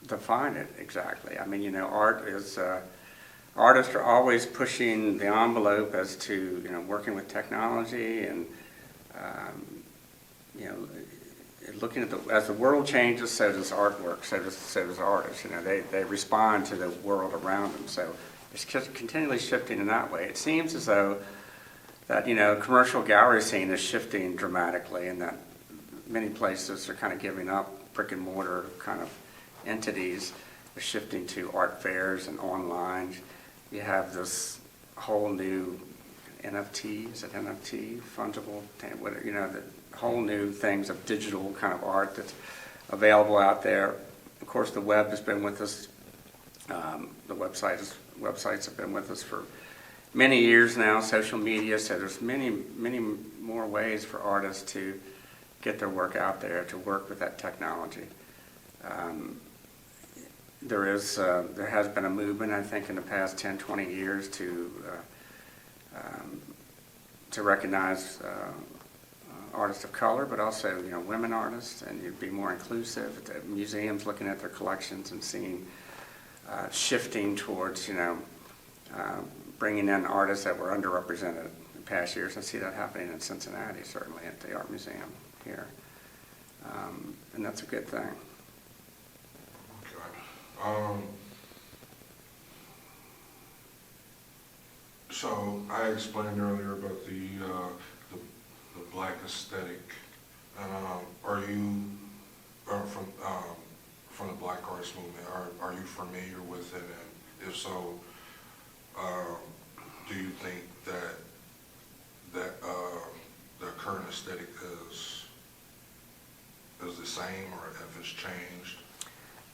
define it exactly. I mean, you know, art is, artists are always pushing the envelope as to, you know, working with technology and, you know, looking at as the world changes, so does artwork, so does artists. You know, they respond to the world around them. So it's just continually shifting in that way. It seems as though that, you know, commercial gallery scene is shifting dramatically, and that many places are kind of giving up brick and mortar kind of entities. They're shifting to art fairs and online. You have this whole new NFT, is it NFT, fungible, whatever, you know, the whole new things of digital kind of art that's available out there. Of course, the web has been with us. The websites have been with us for many years now, social media, so there's many more ways for artists to get their work out there, to work with that technology. There has been a movement, I think, in the past 10, 20 years to recognize artists of color, but also, you know, women artists, and you'd be more inclusive. The museums looking at their collections and seeing shifting towards, you know, bringing in artists that were underrepresented in past years. I see that happening in Cincinnati, certainly at the Art Museum here, and that's a good thing. Okay. So I explained earlier about the black aesthetic. Are you from the Black Arts Movement? Are you familiar with it? And if so, do you think that the current aesthetic is the same, or if it's changed?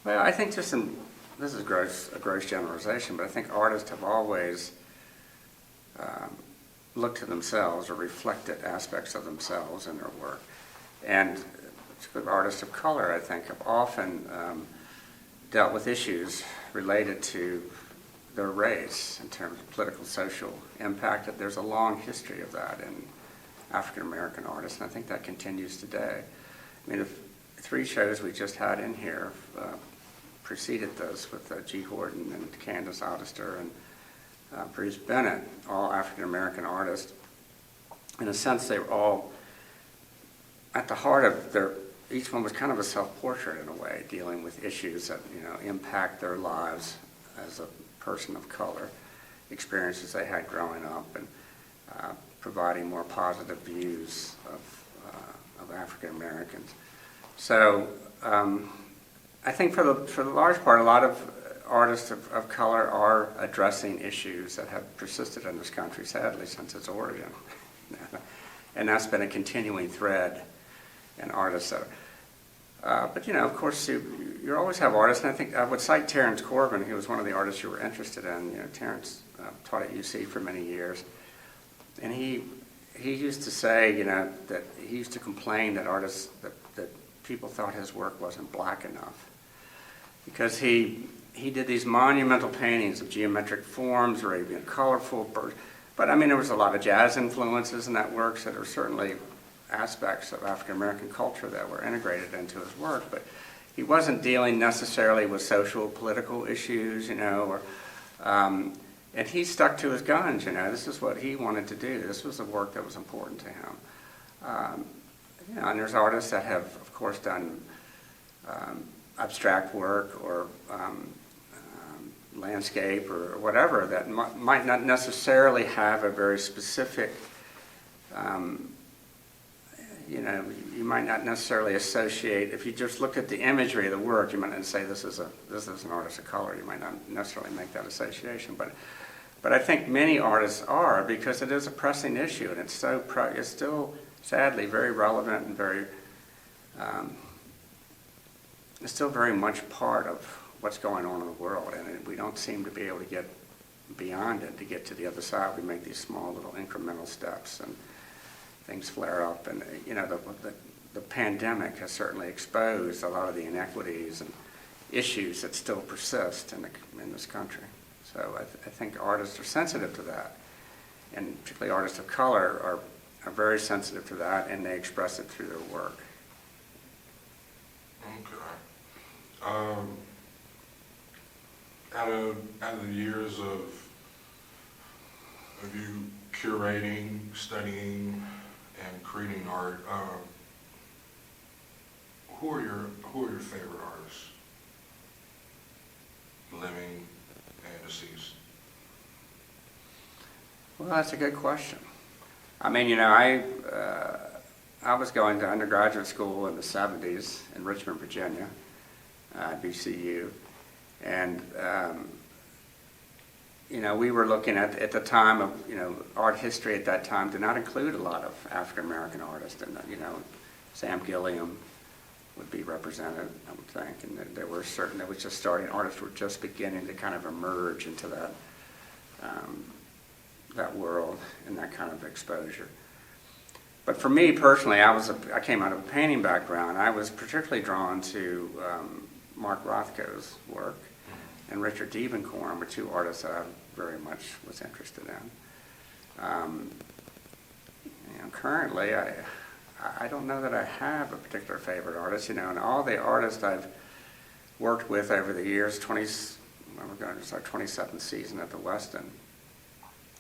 Well, I think this is a gross generalization, but I think artists have always looked to themselves or reflected aspects of themselves in their work. And artists of color, I think, have often dealt with issues related to their race in terms of political, social impact. There's a long history of that in African American artists, and I think that continues today. I mean, the 3 shows we just had in here preceded this with G. Horton and Candace Oddister and Bruce Bennett, all African American artists. In a sense, they were all at the heart of each one was kind of a self-portrait in a way, dealing with issues that, you know, impact their lives as a person of color, experiences they had growing up, and providing more positive views of African Americans. So I think for the large part, a lot of artists of color are addressing issues that have persisted in this country, sadly, since its origin. And that's been a continuing thread in artists. But, you know, of course, you always have artists, and I think I would cite Terence Corbin. He was one of the artists you were interested in. You know, Terence taught at UC for many years. And he used to say, you know, that he used to complain that artists, that people thought his work wasn't black enough. Because he did these monumental paintings of geometric forms, Arabian colorful birds. But I mean, there was a lot of jazz influences in that work, so there were certainly aspects of African American culture that were integrated into his work. But he wasn't dealing necessarily with social, political issues, you know, and he stuck to his guns, you know. This is what he wanted to do. This was the work that was important to him. You know, and there's artists that have, of course, done abstract work or landscape or whatever that might not necessarily have a very specific, you know, you might not necessarily associate, if you just looked at the imagery of the work, you might not say this is an artist of color. You might not necessarily make that association, but I think many artists are, because it is a pressing issue, and it's still sadly very relevant and very it's still very much part of what's going on in the world, and we don't seem to be able to get beyond it to get to the other side. We make these small little incremental steps, and things flare up. And you know, the pandemic has certainly exposed a lot of the inequities and issues that still persist in this country. So I think artists are sensitive to that, and particularly artists of color are very sensitive to that, and they express it through their work. Okay. out of the years of you curating, studying, and creating art, who are your favorite artists, living and deceased? Well, that's a good question. I mean, I was going to undergraduate school in the 70s in Richmond, Virginia, BCU, and we were looking at the time of, art history at that time did not include a lot of African American artists, and Sam Gilliam would be represented, I would think, and there were certain that was just starting, artists were just beginning to kind of emerge into that world and that kind of exposure. But for me personally, I came out of a painting background. I was particularly drawn to Mark Rothko's work, and Richard Diebenkorn were two artists that I very much was interested in. Currently, I don't know that I have a particular favorite artist. And all the artists I've worked with over the years, we're going to our 27th season at the Westin.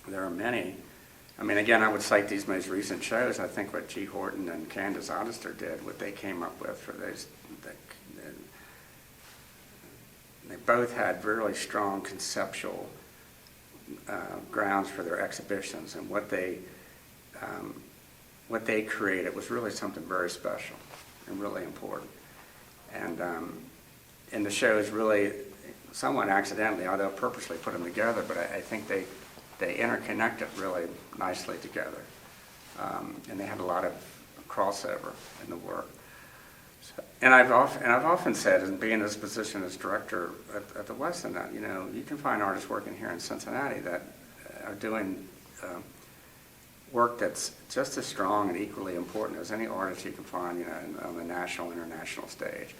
There are many. I mean, again, I would cite these most recent shows. I think what G. Horton and Candace Oddister did, what they came up with for those, they both had really strong conceptual grounds for their exhibitions, and what they created was really something very special and really important. And the shows really, somewhat accidentally, although purposely put them together, but I think they interconnected really nicely together, and they had a lot of crossover in the work. And I've often said, and being in this position as director at the Westin, that you can find artists working here in Cincinnati that are doing work that's just as strong and equally important as any artist you can find, on the national, international stage.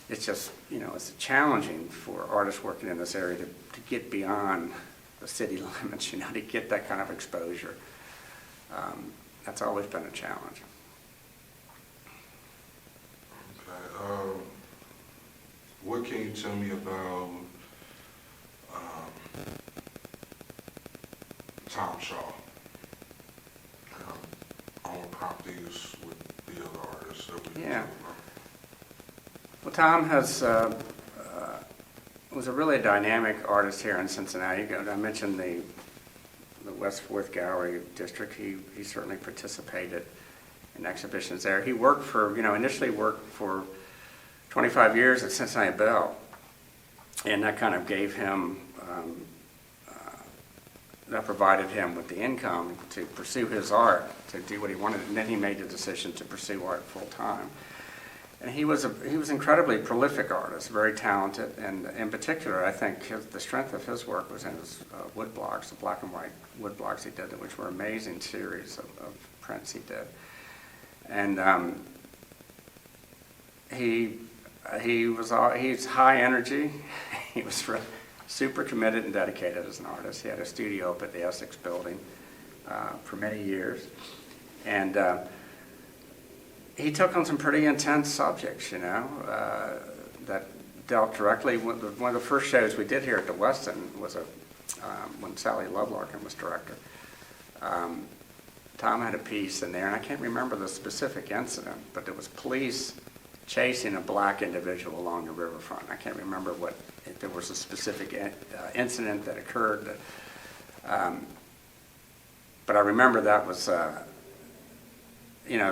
It's just, it's challenging for artists working in this area to get beyond the city limits, to get that kind of exposure. That's always been a challenge. Okay. What can you tell me about Thom Shaw? I want to prompt these with the other artists that we Yeah. talk about. Well, Thom was a really dynamic artist here in Cincinnati. I mentioned the West Fourth Gallery District. He certainly participated in exhibitions there. He worked for, initially worked for 25 years at Cincinnati Bell, and that kind of gave him, that provided him with the income to pursue his art, to do what he wanted, and then he made the decision to pursue art full time. And he was incredibly prolific artist, very talented, and in particular, I think the strength of his work was in his wood blocks, the black and white wood blocks he did, which were amazing series of prints he did. And he's high energy. He was super committed and dedicated as an artist. He had a studio up at the Essex Building for many years, and he took on some pretty intense subjects, that dealt directly with one of the first shows we did here at the Westin was when Sally Lovelarkin was director. Thom had a piece in there, and I can't remember the specific incident, but there was police chasing a black individual along the riverfront. I can't remember if there was a specific incident that occurred. But I remember that was, the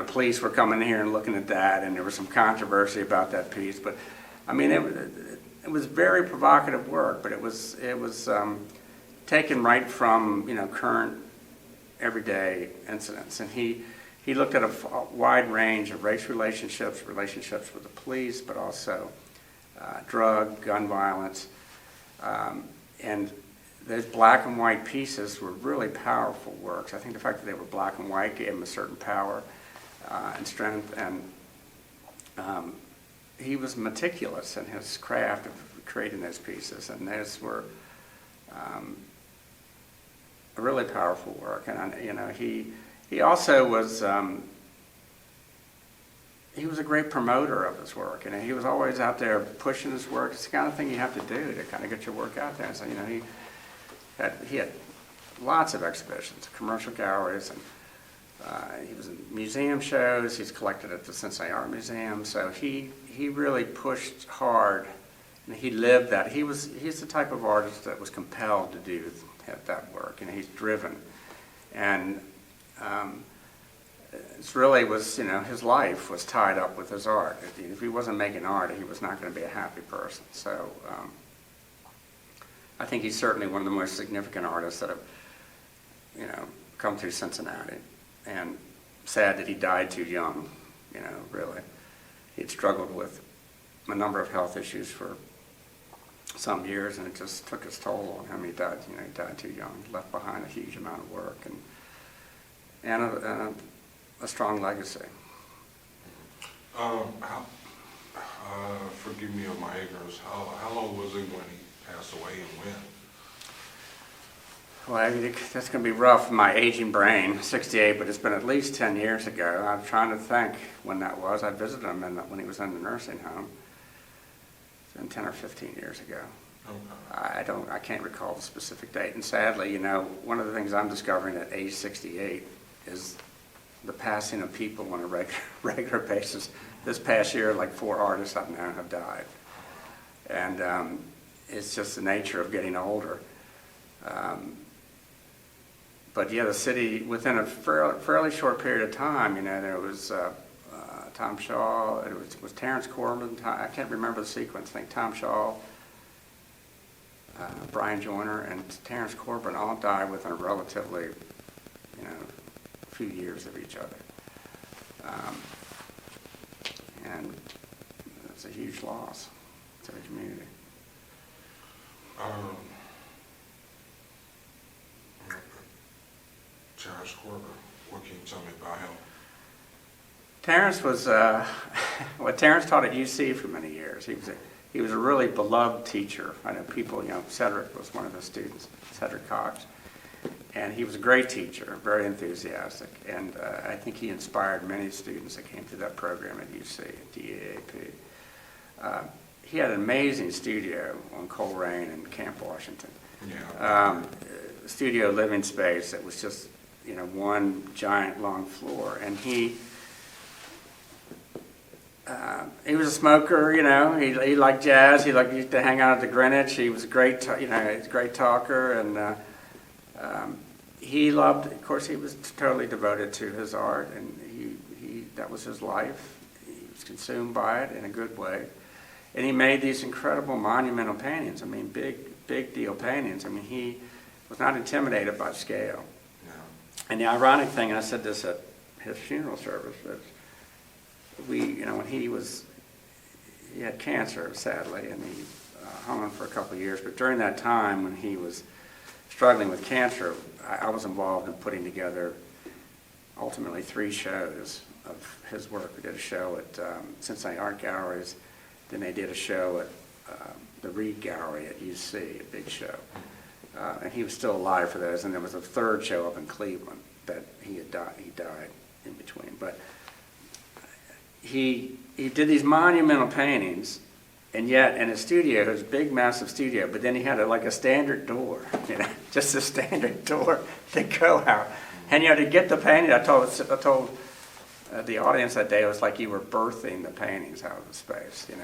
police were coming here and looking at that, and there was some controversy about that piece. But I mean, it was very provocative work, but it was taken right from current everyday incidents, and he looked at a wide range of race relationships with the police, but also gun violence, and those black and white pieces were really powerful works. I think the fact that they were black and white gave him a certain power and strength, and he was meticulous in his craft of creating those pieces, and those were a really powerful work. And he also was he was a great promoter of his work, and he was always out there pushing his work. It's the kind of thing you have to do to kind of get your work out there. So, he had lots of exhibitions, commercial galleries, and he was in museum shows. He's collected at the Cincinnati Art Museum. So he really pushed hard, and he lived that. He's the type of artist that was compelled to do that work, and he's driven. And it really was, his life was tied up with his art. If he wasn't making art, he was not going to be a happy person. So I think he's certainly one of the most significant artists that have, come through Cincinnati. And sad that he died too young, really. He'd struggled with a number of health issues for some years, and it just took its toll on him. He died too young. He left behind a huge amount of work and a strong legacy. Forgive me of my ignorance. How long was it when he passed away and when? Well, that's going to be rough in my aging brain, 68, but it's been at least 10 years ago. I'm trying to think when that was. I visited him when he was in the nursing home. It's been 10 or 15 years ago. Okay. I can't recall the specific date. And sadly, one of the things I'm discovering at age 68 is the passing of people on a regular basis. This past year, like 4 artists I've known have died. And it's just the nature of getting older. But yeah, the city, within a fairly short period of time, there was Thom Shaw, it was Terence Corbin, I can't remember the sequence, I think Thom Shaw, Brian Joyner, and Terence Corbin all died within a relatively, few years of each other. And it's a huge loss to the community. Terence Corbin, what can you tell me about him? Terence was, Terence taught at UC for many years. He was a really beloved teacher. I know people, Cedric was one of his students, Cedric Cox. And he was a great teacher, very enthusiastic. And I think he inspired many students that came through that program at UC, at DAAP. He had an amazing studio on Coleraine in Camp Washington. Yeah. Studio living space that was just, one giant long floor. And he was a smoker, he liked jazz, he used to hang out at the Greenwich. He was a great, he's a great talker, and he loved, of course, he was totally devoted to his art, and he that was his life. He was consumed by it in a good way. And he made these incredible monumental paintings. Big deal paintings. He was not intimidated by scale. No. And the ironic thing, and I said this at his funeral service, was when he had cancer, sadly, and he hung on for a couple of years. But during that time when he was struggling with cancer, I was involved in putting together ultimately 3 shows of his work. We did a show at Cincinnati Art Galleries, then they did a show at the Reed Gallery at UC, a big show. And he was still alive for those, and there was a 3rd show up in Cleveland that he died in between. But he did these monumental paintings, and yet in his studio, his big, massive studio, but then he had a standard door, just a standard door to go out. And to get the painting, I told the audience that day, it was like you were birthing the paintings out of the space. We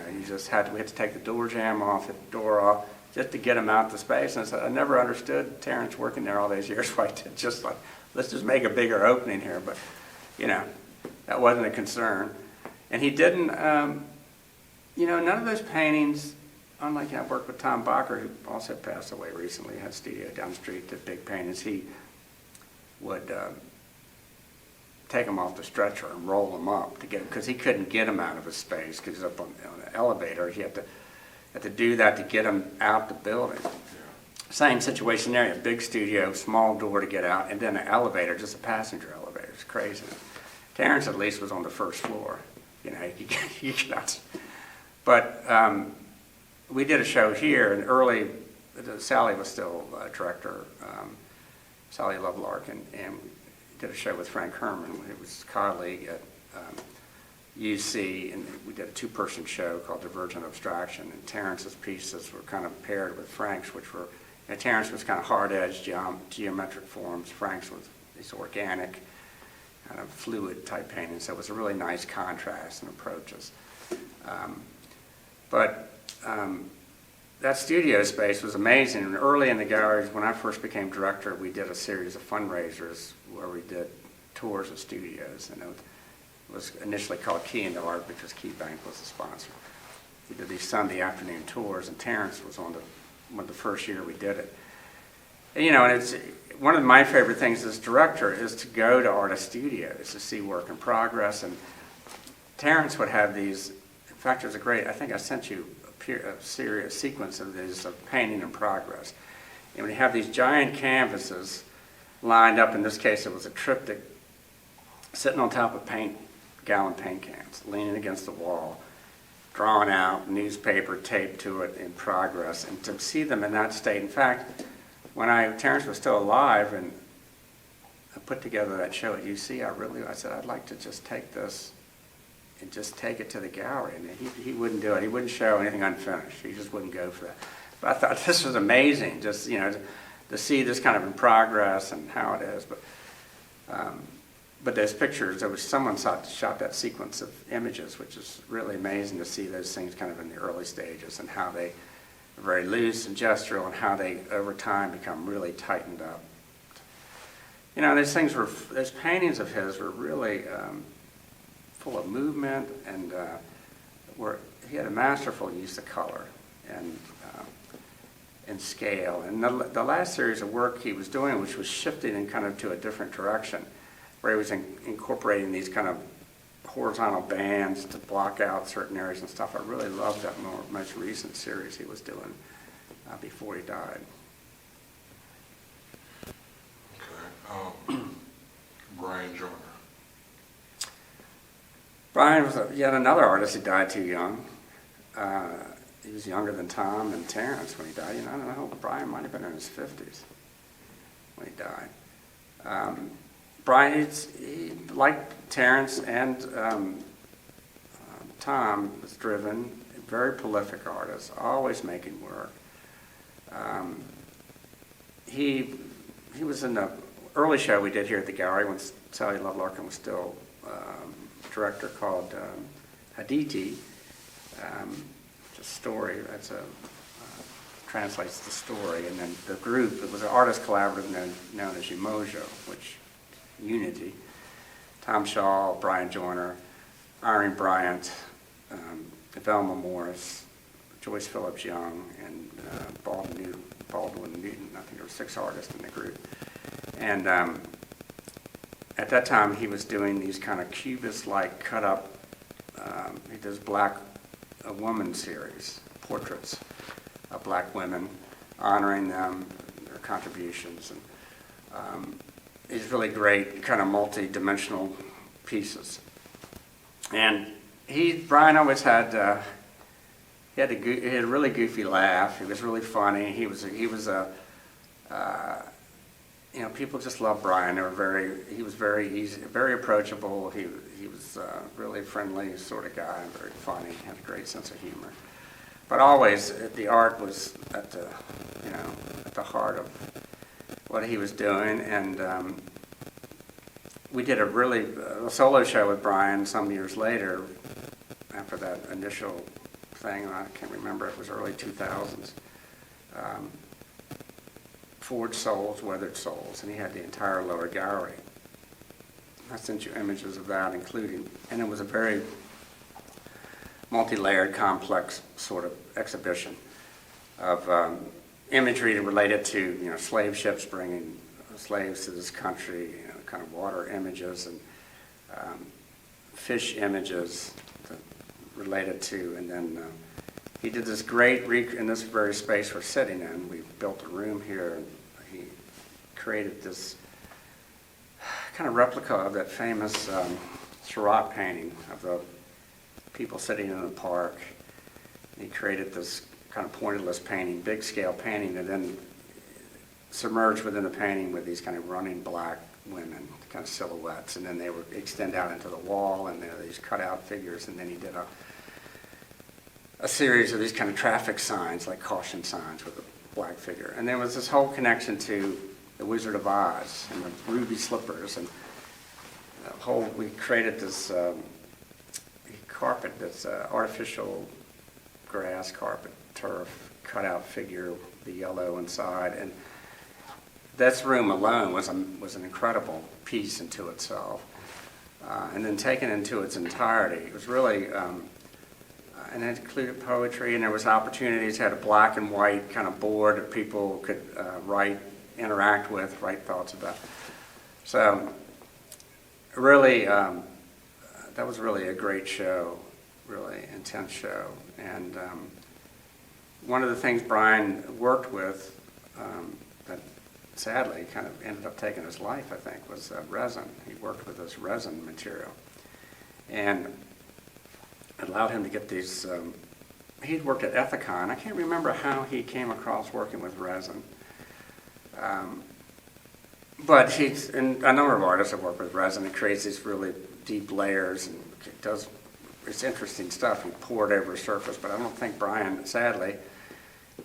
had to take the door jamb off, the door off, just to get them out the space. And I never understood Terence working there all those years why he did just let's just make a bigger opening here. But, that wasn't a concern. And he didn't, none of those paintings, unlike I worked with Tom Bacher, who also passed away recently, had a studio down the street, did big paintings. He would take them off the stretcher and roll them up because he couldn't get them out of his space because he's up on the elevator. He had to do that to get them out the building. Yeah. Same situation there, a big studio, small door to get out, and then an elevator, just a passenger elevator. It's crazy. Terence at least was on the 1st floor. You get out. But we did a show here, and Sally was still director, Sally Lovelark, and we did a show with Frank Herman, who was his colleague at you see, and we did a two-person show called Divergent Abstraction, and Terrence's pieces were kind of paired with Frank's, which were, Terrence was kind of hard-edged geometric forms. Frank's was these organic, kind of fluid type paintings, so it was a really nice contrast and approaches. That studio space was amazing. And early in the galleries, when I first became director, we did a series of fundraisers where we did tours of studios, and it was initially called Key into Art because Key Bank was the sponsor. We did these Sunday afternoon tours, and Terrence was on one of the first year we did it. And, and it's one of my favorite things as director is to go to artist studios to see work in progress. And Terrence would have these. In fact, there's I think I sent you a sequence of these of painting in progress. And we have these giant canvases lined up. In this case, it was a triptych sitting on top of gallon paint cans, leaning against the wall, drawn out, newspaper taped to it in progress. And to see them in that state, in fact, when Terrence was still alive and I put together that show at UC, I said, I'd like to just take this and just take it to the gallery. And he wouldn't do it. He wouldn't show anything unfinished. He just wouldn't go for that. But I thought this was amazing, just, to see this kind of in progress and how it is. But those pictures, someone shot that sequence of images, which is really amazing to see those things kind of in the early stages and how they are very loose and gestural and how they, over time, become really tightened up. Those paintings of his were really full of movement, and he had a masterful use of color and scale. And the last series of work he was doing, which was shifting in kind of to a different direction, where he was incorporating these kind of horizontal bands to block out certain areas and stuff. I really loved that most recent series he was doing before he died. Okay. Brian Joyner. Brian was yet another artist who died too young. He was younger than Thom and Terence when he died. I don't know, Brian might have been in his 50s when he died. Brian, he, like Terence and Thom, was driven, very prolific artist, always making work. He was in the early show we did here at the gallery when Sally Love Larkin was still director, called Haditi. It's a story. Translates the story, and then the group. It was an artist collaborative known as Umoja, which Unity. Thom Shaw, Brian Joyner, Irene Bryant, Velma Morris, Joyce Phillips Young, and Baldwin Newton. I think there were 6 artists in the group. And at that time, he was doing these kind of cubist-like cut-up, he does Black Woman series, portraits of Black women, honoring them, their contributions. And these really great kind of multi-dimensional pieces. And Brian always had, he had a really goofy laugh. He was really funny. He was people just loved Brian. He was very easy, very approachable. He was a really friendly sort of guy, and very funny. Had a great sense of humor. But always, the art was at the heart of what he was doing. And we did a solo show with Brian some years later, after that initial thing. I can't remember. It was early 2000s. Forged Souls, Weathered Souls, and he had the entire lower gallery. I sent you images of that, and it was a very multi-layered, complex sort of exhibition of imagery related to, slave ships bringing slaves to this country, kind of water images and fish images related to, and then he did this great, in this very space we're sitting in, we built a room here, and he created this kind of replica of that famous Seurat painting of the people sitting in the park. And he created this kind of pointillist painting, big scale painting, and then submerged within the painting with these kind of running black women, kind of silhouettes, and then they would extend out into the wall, and there were these cutout figures, and then he did a series of these kind of traffic signs, like caution signs with a black figure. And there was this whole connection to the Wizard of Oz and the ruby slippers, and we created this carpet, this artificial grass carpet, turf, cutout figure, the yellow inside, and this room alone was an incredible piece into itself. And then taken into its entirety, it was really, and it included poetry, and there was opportunities, had a black and white kind of board that people could interact with, write thoughts about. So really, that was really a great show, really intense show. And one of the things Brian worked with that sadly kind of ended up taking his life, I think, was resin. He worked with this resin material. And it allowed him to get these, he'd worked at Ethicon. I can't remember how he came across working with resin. But and a number of artists have worked with resin. It creates these really deep layers and it's interesting stuff. He poured over a surface, but I don't think Brian, sadly,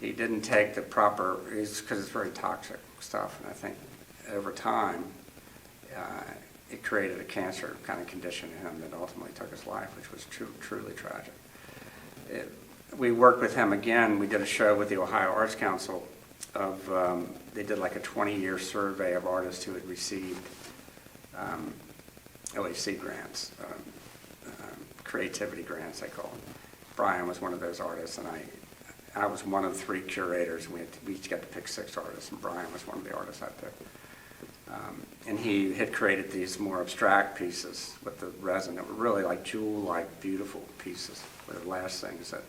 he didn't take the proper, because it's very toxic stuff, and I think over time it created a cancer kind of condition in him that ultimately took his life, which was truly tragic. We worked with him again. We did a show with the Ohio Arts Council of, they did like a 20-year survey of artists who had received OAC grants, creativity grants, they call them. Brian was one of those artists, and I was one of 3 curators. We each got to pick 6 artists, and Brian was one of the artists I picked. And he had created these more abstract pieces with the resin that were really like jewel-like, beautiful pieces. Were the last things that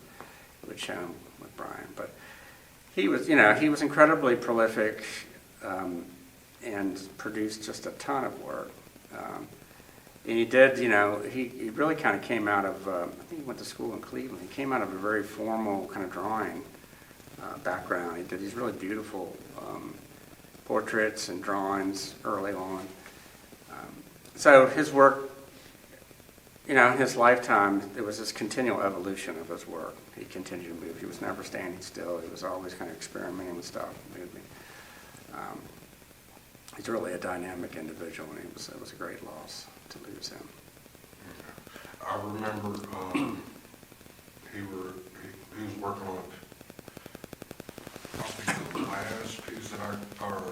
would show with Brian. But he was, he was incredibly prolific and produced just a ton of work. And he did, he really kind of came out of, I think he went to school in Cleveland. He came out of a very formal kind of drawing background. He did these really beautiful portraits and drawings early on. So his work, in his lifetime, there was this continual evolution of his work. He continued to move. He was never standing still. He was always kind of experimenting with stuff, moving. He's really a dynamic individual, and it was a great loss to lose him. I remember he was working on, I think the last piece our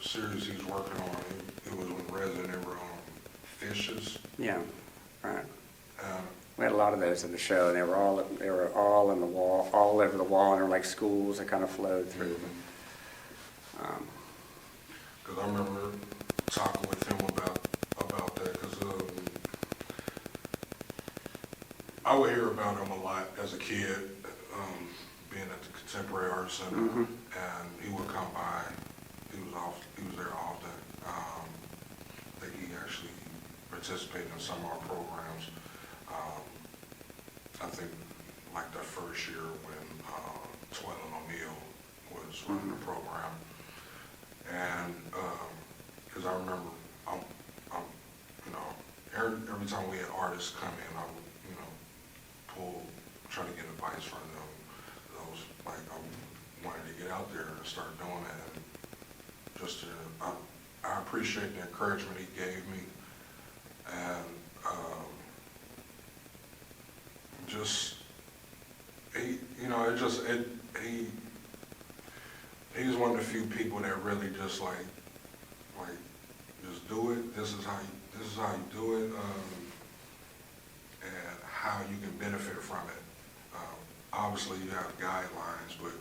series he's working on, it was with resin. They were on fishes. Yeah, right. We had a lot of those in the show, and they were all in the wall, all over the wall, and they were like schools that kind of flowed through them. Because I remember talking with him about that, because I would hear about him a lot as a kid, being at the Contemporary Arts Center, and he would come by. He was there often. I think he actually participated in some of our programs. I think like that first year when Twell and O'Neill was running the program. And because I remember, every time we had artists come in, I would, try to get advice from them. I was like, I wanted to get out there and start doing it. And just I appreciate the encouragement he gave me, and he's one of the few people that really just just do it. This is how you do it, and how you can benefit from it. Obviously, you have guidelines, but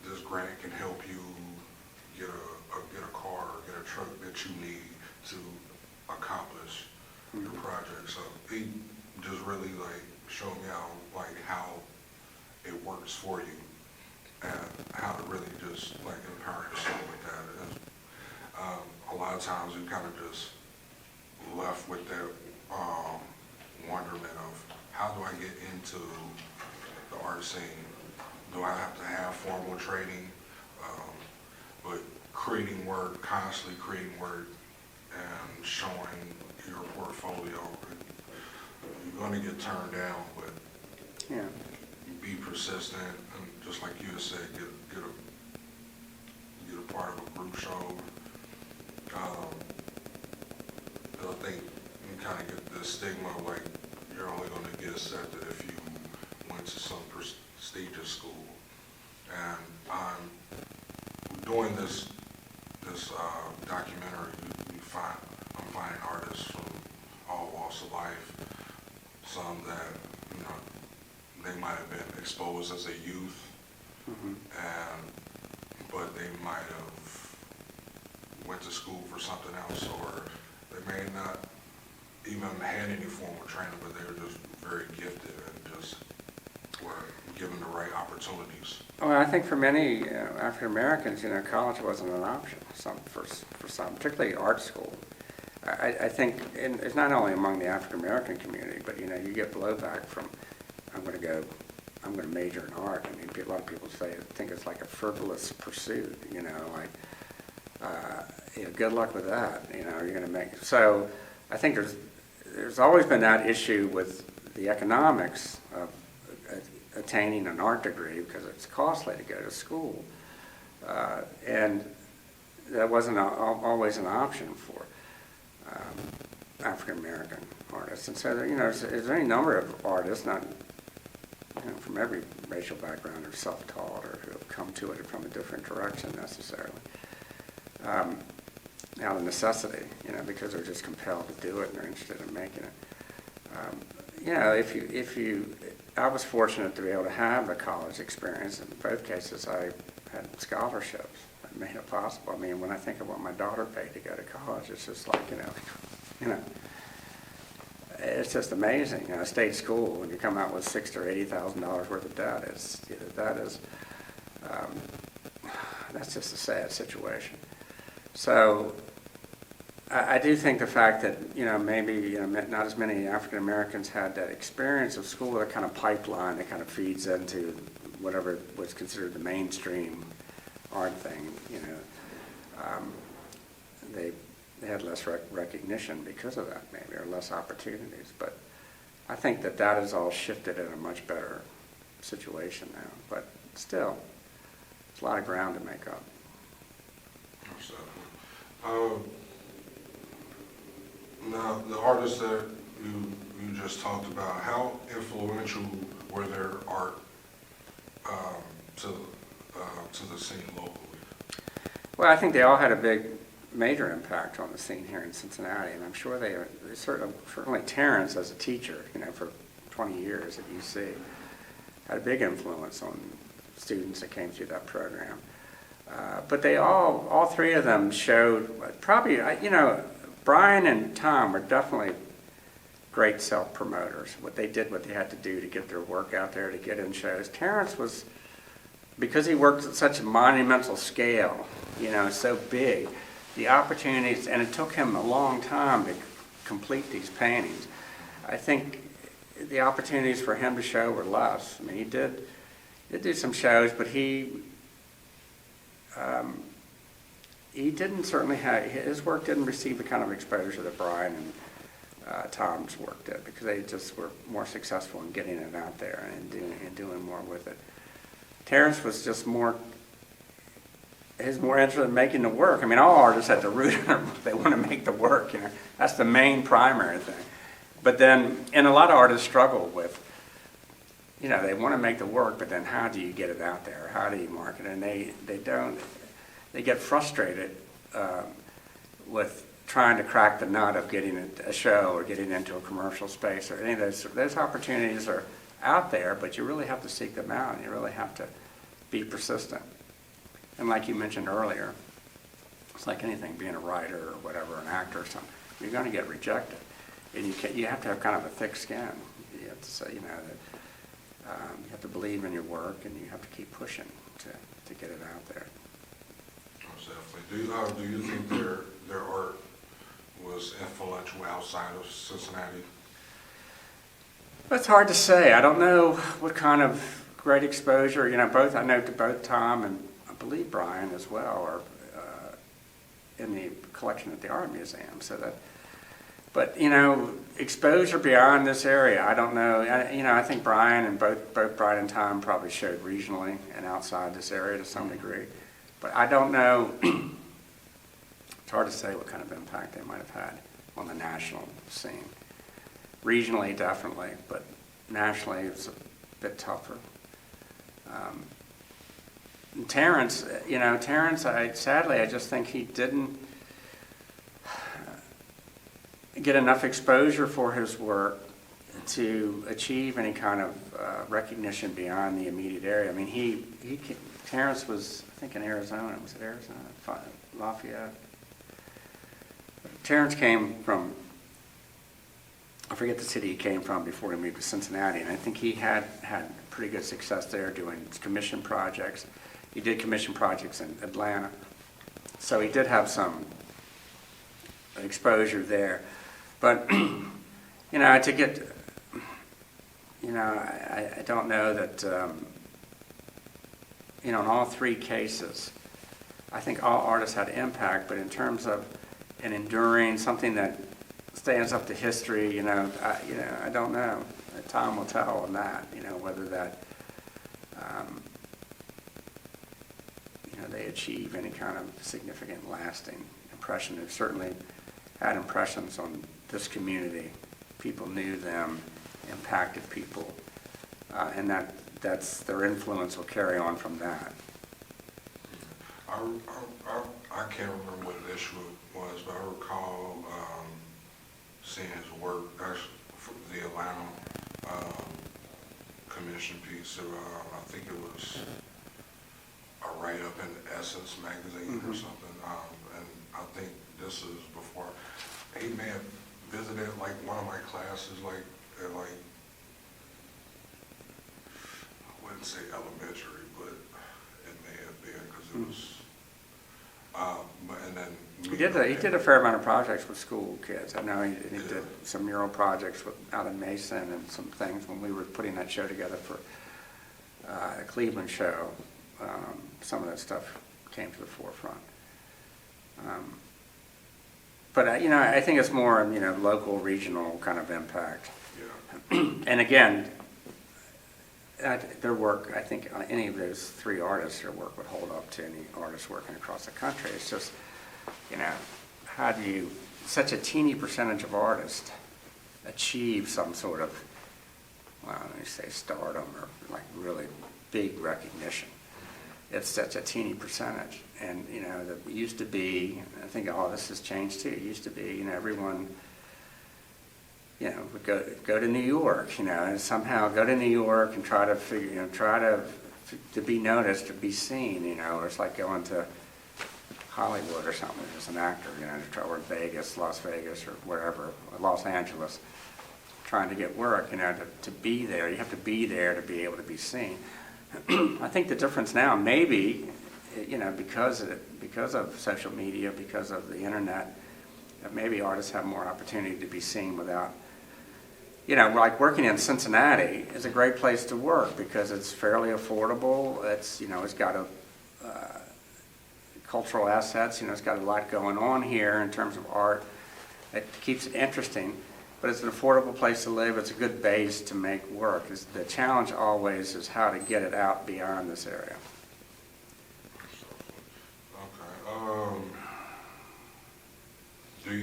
this grant can help you get a car or get a truck that you need to accomplish your project. So he just really showed me how it works for you, and how to really just empower yourself with that. A lot of times we kind of just left with that wonderment of, how do I get into the art scene? Do I have to have formal training? But creating work, constantly creating work, and showing your portfolio. You're going to get turned down, but Yeah. be persistent, and just like you said, get a part of a group show. I think you kind of get the stigma of like you're only going to get accepted if you went to some prestigious school. And I'm doing this documentary. I'm finding artists from all walks of life. Some that they might have been exposed as a youth, but they might have went to school for something else, or they may not even had any formal training, but they were just very gifted and just were given the right opportunities. Well, I think for many African Americans, college wasn't an option. For some, particularly art school. I think it's not only among the African American community, but you get blowback from I'm going to major in art. I mean, a lot of people think it's like a frivolous pursuit. Good luck with that. You're going to make. So I think there's always been that issue with the economics of attaining an art degree because it's costly to go to school, and that wasn't always an option for African American artists. And so there's any number of artists, not from every racial background, or self-taught, or who have come to it from a different direction necessarily, out of necessity, because they're just compelled to do it and they're interested in making it. I was fortunate to be able to have a college experience. In both cases, I had scholarships that made it possible. I mean, when I think of what my daughter paid to go to college, it's just like, it's just amazing. State school, when you come out with $60,000 or $80,000 worth of debt, that's just a sad situation. So I do think the fact that, maybe not as many African Americans had that experience of school, that kind of pipeline that kind of feeds into whatever was considered the mainstream art thing, they had less recognition because of that, maybe, or less opportunities. But I think that has all shifted in a much better situation now. But still, it's a lot of ground to make up. Now, the artists that you just talked about, how influential were their art to the scene locally? Well, I think they all had a major impact on the scene here in Cincinnati, and I'm sure they certainly Terrence, as a teacher, for 20 years at UC, had a big influence on students that came through that program. But they all three of them showed probably, Brian and Thom were definitely great self-promoters. What they had to do to get their work out there, to get in shows. Terrence was, because he worked at such a monumental scale, so big, the opportunities, and it took him a long time to complete these paintings. I think the opportunities for him to show were less. I mean, he did do some shows, but he didn't certainly his work didn't receive the kind of exposure that Brian and Thom's work did, because they just were more successful in getting it out there and doing more with it. Terrence was just more interested in making the work. I mean, all artists at the root of them, they want to make the work, That's the main primary thing. But then, and a lot of artists struggle with, they want to make the work, but then how do you get it out there? How do you market it? And they get frustrated with trying to crack the nut of getting a show or getting into a commercial space or any of those. Those opportunities are out there, but you really have to seek them out, and you really have to be persistent. And like you mentioned earlier, it's like anything, being a writer or whatever, an actor or something, you're going to get rejected. And you have to have kind of a thick skin. You have to say, that you have to believe in your work, and you have to keep pushing to get it out there. Most definitely. Do you think their art was influential outside of Cincinnati? It's hard to say. I don't know what kind of great exposure. I know both Thom and I believe Brian as well in the collection at the Art Museum. So that, but exposure beyond this area, I don't know. I think Brian and both Brian and Thom probably showed regionally and outside this area to some degree, but I don't know. It's hard to say what kind of impact they might have had on the national scene. Regionally, definitely, but nationally, it's a bit tougher. Terrence, sadly, I just think he didn't get enough exposure for his work to achieve any kind of recognition beyond the immediate area. I mean, Terrence was, I think, in Arizona. Was it Arizona? Lafayette? Terrence came from, I forget the city he came from before he moved to Cincinnati, and I think he had pretty good success there doing commission projects. He did commission projects in Atlanta, so he did have some exposure there. But, to get, I don't know that, in all three cases, I think all artists had impact, but in terms of an enduring, something that stands up to history, I don't know. Time will tell on that, whether that, they achieve any kind of significant lasting impression. They've certainly had impressions on this community. People knew them, impacted people, and that's their influence will carry on from that. I can't remember what the issue was, but I recall seeing his work, actually, for the Atlanta commission piece. I think it was a write-up in Essence magazine or something, and I think this is before, he may have visited like one of my classes, at I wouldn't say elementary, but it may have been, because it was, and then He did a fair amount of projects with school kids. I know he did some mural projects out in Mason and some things when we were putting that show together for a Cleveland show. Some of that stuff came to the forefront. But I think it's more local, regional kind of impact. Yeah. And again, their work, I think any of those three artists, their work would hold up to any artist working across the country. It's just, how do you, such a teeny percentage of artists achieve some sort of, well, let me say stardom or like really big recognition. It's such a teeny percentage. And, that used to be, I think all this has changed too. It used to be, everyone, would go to New York, and somehow go to New York and try to figure, try to be noticed or be seen, or it's like going to Hollywood or something as an actor, or Vegas, Las Vegas or wherever, Los Angeles, trying to get work, to be there. You have to be there to be able to be seen. I think the difference now, maybe, because of social media, because of the internet, that maybe artists have more opportunity to be seen without, like working in Cincinnati is a great place to work because it's fairly affordable. It's, it's got a cultural assets, it's got a lot going on here in terms of art. It keeps it interesting. But it's an affordable place to live. It's a good base to make work. The challenge always is how to get it out beyond this area. Okay. Do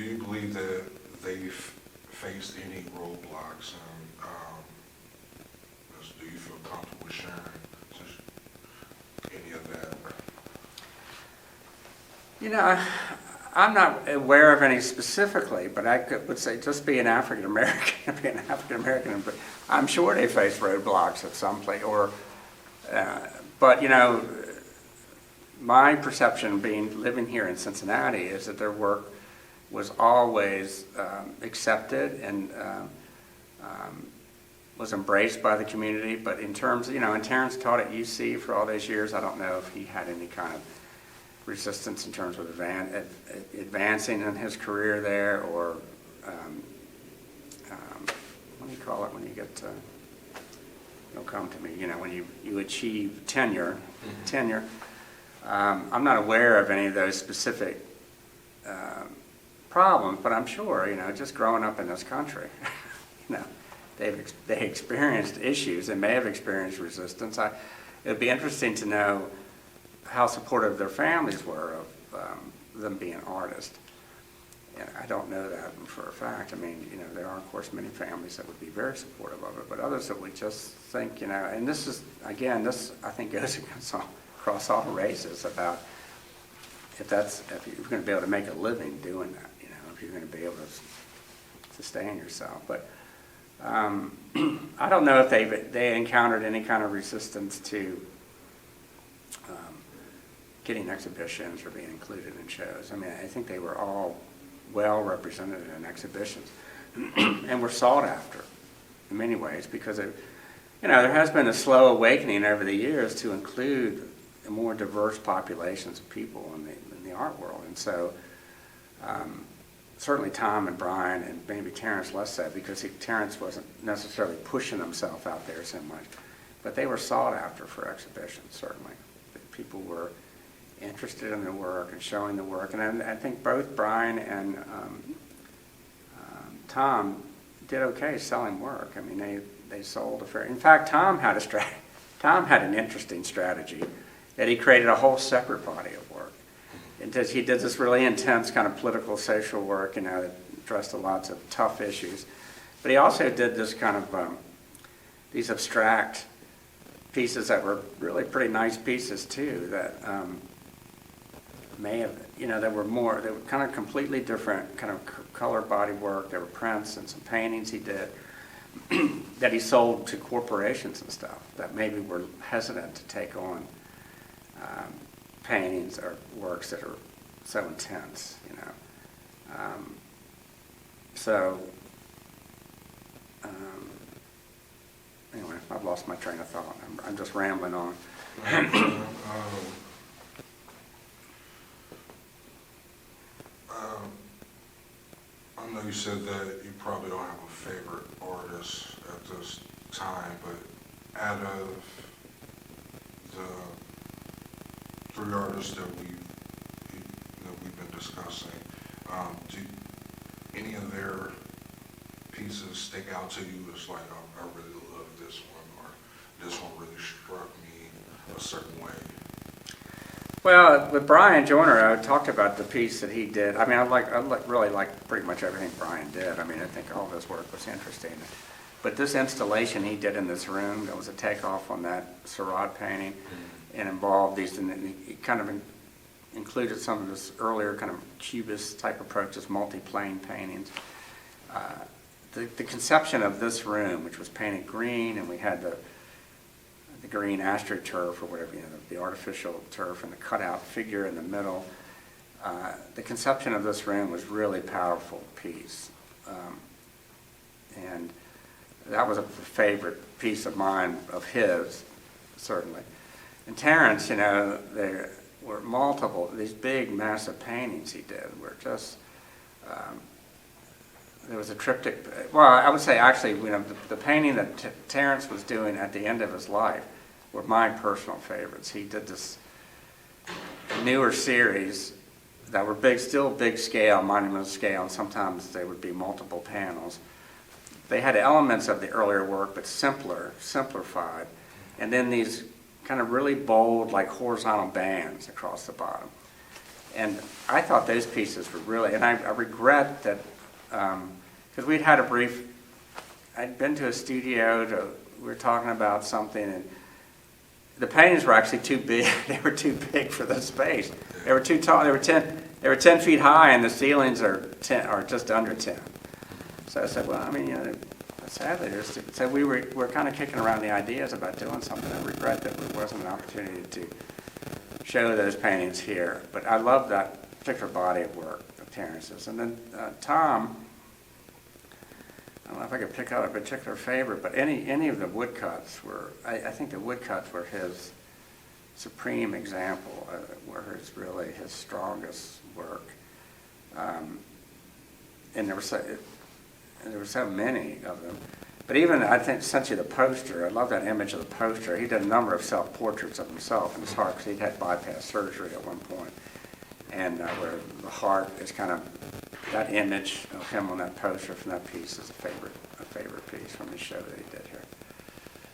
you believe that they've faced any roadblocks? Do you feel comfortable with sharing any of that? I'm not aware of any specifically, but would say just being African American, I'm sure they face roadblocks at some place. But my perception, living here in Cincinnati, is that their work was always accepted and was embraced by the community. But in terms, and Terrence taught at UC for all those years. I don't know if he had any kind of resistance in terms of advancing in his career there, or what do you call it when you get it'll come to me, when you achieve tenure. I'm not aware of any of those specific problems, but I'm sure, just growing up in this country, they experienced issues and may have experienced resistance. It would be interesting to know how supportive their families were of them being artists. And I don't know that for a fact. I mean, there are, of course, many families that would be very supportive of it, but others that would just think, and this is, again, this I think goes across all races about if you're going to be able to make a living doing that, if you're going to be able to sustain yourself. But I don't know if they encountered any kind of resistance to getting exhibitions or being included in shows. I mean, I think they were all well represented in exhibitions and were sought after in many ways because there has been a slow awakening over the years to include more diverse populations of people in the art world. And so certainly Thom and Brian and maybe Terence less so because Terence wasn't necessarily pushing himself out there so much, but they were sought after for exhibitions, certainly. People were interested in their work and showing the work. And I think both Brian and Thom did okay selling work. I mean, they sold a fair. In fact, Thom had an interesting strategy that he created a whole separate body of work. He did this really intense kind of political, social work, that addressed lots of tough issues. But he also did this kind of these abstract pieces that were really pretty nice pieces too. That may have, they were kind of completely different kind of color body work. There were prints and some paintings he did that he sold to corporations and stuff that maybe were hesitant to take on paintings or works that are so intense, Anyway, I've lost my train of thought. I'm just rambling on. I know you said that you probably don't have a favorite artist at this time, but out of the 3 artists that we've been discussing, do any of their pieces stick out to you as like, I really love this one, or this one really struck me a certain way? Well, with Brian Joyner, I talked about the piece that he did. I mean, I really like pretty much everything Brian did. I mean, I think all of his work was interesting. But this installation he did in this room, that was a takeoff on that Seurat painting, and involved these, and he kind of included some of this earlier kind of cubist type approaches, multi-plane paintings. The conception of this room, which was painted green, and we had the green astroturf or whatever, the artificial turf and the cutout figure in the middle. The conception of this room was really powerful piece. And that was a favorite piece of mine, of his, certainly. And Terence, there were multiple, these big, massive paintings he did were just, there was a triptych, well, I would say actually, the painting that Terence was doing at the end of his life were my personal favorites. He did this newer series that were big, still big scale, monumental scale, and sometimes they would be multiple panels. They had elements of the earlier work, but simplified. And then these kind of really bold, like horizontal bands across the bottom. And I thought those pieces were really, and I regret that, because we'd had I'd been to a studio, we were talking about something, and the paintings were actually too big. They were too big for the space. They were too tall. They were 10 feet high, and the ceilings are just under 10. So I said, well, I mean, sadly, so we're kind of kicking around the ideas about doing something. I regret that there wasn't an opportunity to show those paintings here. But I love that particular body of work of Terence's. And then Thom, I don't know if I could pick out a particular favorite, but any of the woodcuts were, I think the woodcuts were his supreme example, were really his strongest work. And there were so many of them. But even, I think, sent you the poster, I love that image of the poster. He did a number of self-portraits of himself in his heart, because he'd had bypass surgery at one point. And where the heart is kind of, that image of him on that poster from that piece is a favorite piece from his show that he did here.